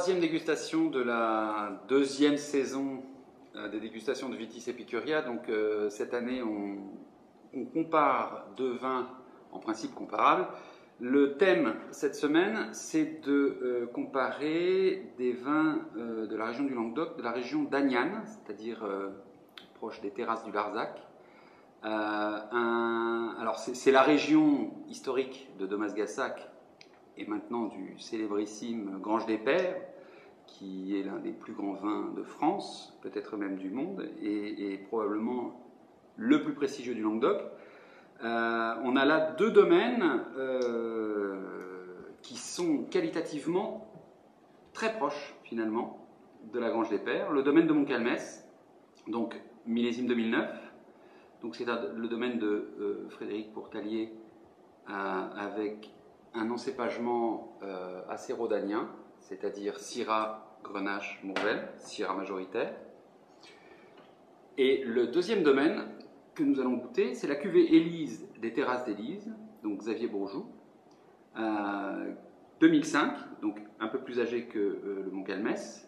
troisième dégustation de la deuxième saison des dégustations de Vitis Epicuria. Donc cette année, on compare deux vins en principe comparables. Le thème cette semaine, c'est de comparer des vins de la région du Languedoc, de la région d'Agnan, c'est-à-dire proche des terrasses du Larzac. Alors c'est la région historique de Domas-Gassac et maintenant du célébrissime Grange des Pères, qui est l'un des plus grands vins de France, peut-être même du monde, et probablement le plus prestigieux du Languedoc. On a là deux domaines qui sont qualitativement très proches, finalement, de la Grange des Pères. Le domaine de Montcalmès, donc millésime 2009, donc c'est le domaine de Frédéric Pourtallier, avec un encépagement assez rhodanien, c'est-à-dire Syrah, Grenache, Mourvèdre, Syrah majoritaire. Et le deuxième domaine que nous allons goûter, c'est la cuvée Élise des Terrasses d'Élise, donc Xavier Bourjou, 2005, donc un peu plus âgé que le Montcalmès,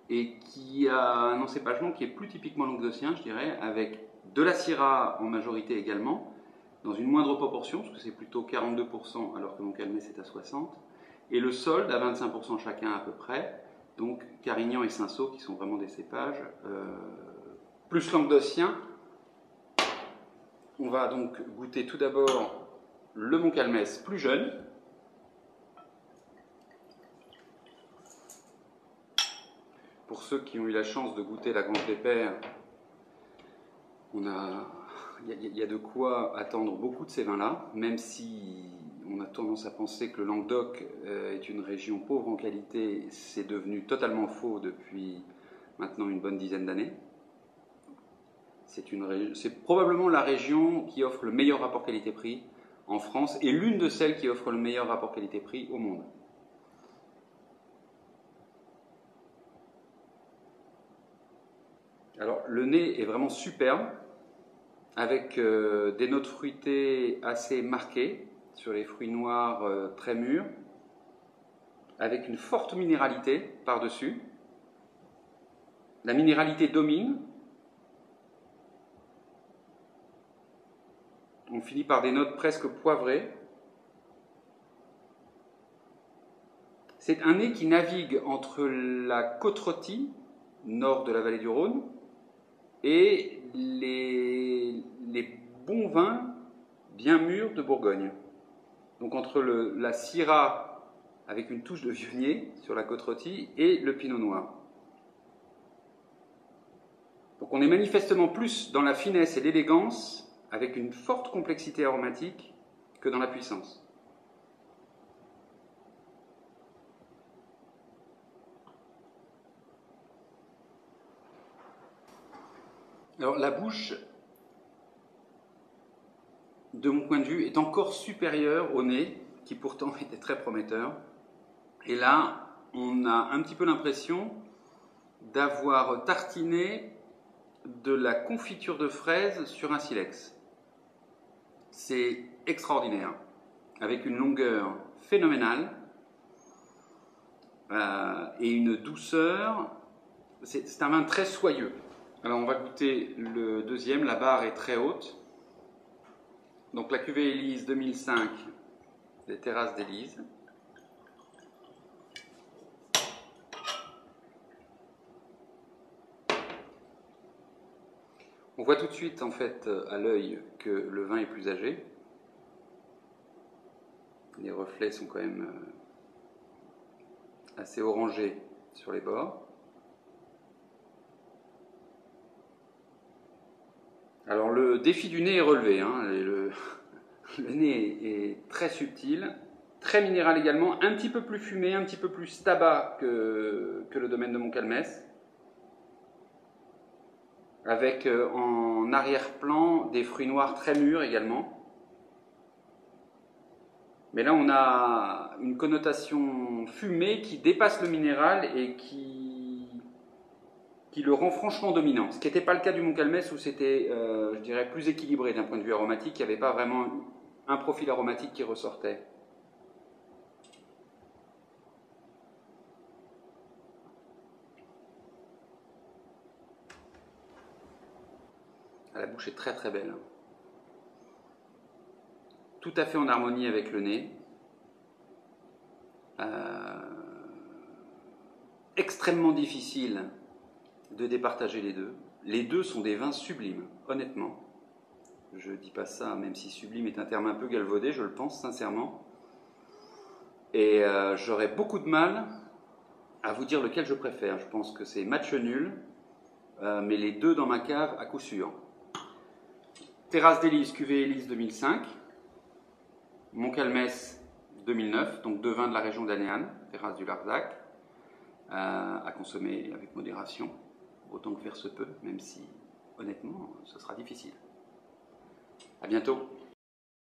et qui a un encépagement qui est plus typiquement languedocien, je dirais, avec de la Syrah en majorité également, dans une moindre proportion, parce que c'est plutôt 42%, alors que Montcalmès est à 60%, et le solde à 25% chacun à peu près, donc Carignan et Cinsault, qui sont vraiment des cépages plus languedociens. On va donc goûter tout d'abord le Montcalmès plus jeune. Pour ceux qui ont eu la chance de goûter la Grange des Pères, il y a de quoi attendre beaucoup de ces vins-là, même si on a tendance à penser que le Languedoc est une région pauvre en qualité. C'est devenu totalement faux depuis maintenant une bonne dizaine d'années. C'est probablement la région qui offre le meilleur rapport qualité-prix en France et l'une de celles qui offre le meilleur rapport qualité-prix au monde. Alors, le nez est vraiment superbe, avec des notes fruitées assez marquées sur les fruits noirs très mûrs, avec une forte minéralité par-dessus. La minéralité domine. On finit par des notes presque poivrées. C'est un nez qui navigue entre la Côte-Rôtie, nord de la vallée du Rhône, et les bons vins bien mûrs de Bourgogne. Donc entre la Syrah avec une touche de Viognier sur la Côte-Rôtie et le Pinot Noir. Donc on est manifestement plus dans la finesse et l'élégance avec une forte complexité aromatique que dans la puissance. Alors la bouche, de mon point de vue, est encore supérieure au nez, qui pourtant était très prometteur. Et là, on a un petit peu l'impression d'avoir tartiné de la confiture de fraises sur un silex. C'est extraordinaire, avec une longueur phénoménale et une douceur. C'est un vin très soyeux. Alors on va goûter le deuxième, la barre est très haute. Donc la cuvée Élise 2005, les Terrasses d'Élise. On voit tout de suite en fait à l'œil que le vin est plus âgé. Les reflets sont quand même assez orangés sur les bords. Alors le défi du nez est relevé, hein. Le nez est très subtil, très minéral également, un petit peu plus fumé, un petit peu plus tabac que le domaine de Montcalmès, avec en arrière-plan des fruits noirs très mûrs également. Mais là on a une connotation fumée qui dépasse le minéral et qui le rend franchement dominant. Ce qui n'était pas le cas du Montcalmès où c'était, je dirais, plus équilibré d'un point de vue aromatique. Il n'y avait pas vraiment un profil aromatique qui ressortait. la bouche est très très belle. Tout à fait en harmonie avec le nez. Extrêmement difficile de départager les deux. Les deux sont des vins sublimes, honnêtement. Je ne dis pas ça, même si sublime est un terme un peu galvaudé, je le pense sincèrement. Et j'aurais beaucoup de mal à vous dire lequel je préfère. Je pense que c'est match nul, mais les deux dans ma cave à coup sûr. Terrasse d'Élise, cuvée Élise 2005. Montcalmès 2009, donc deux vins de la région d'Anéane, terrasse du Larzac, à consommer avec modération, autant que faire se peut, même si, honnêtement, ce sera difficile. À bientôt.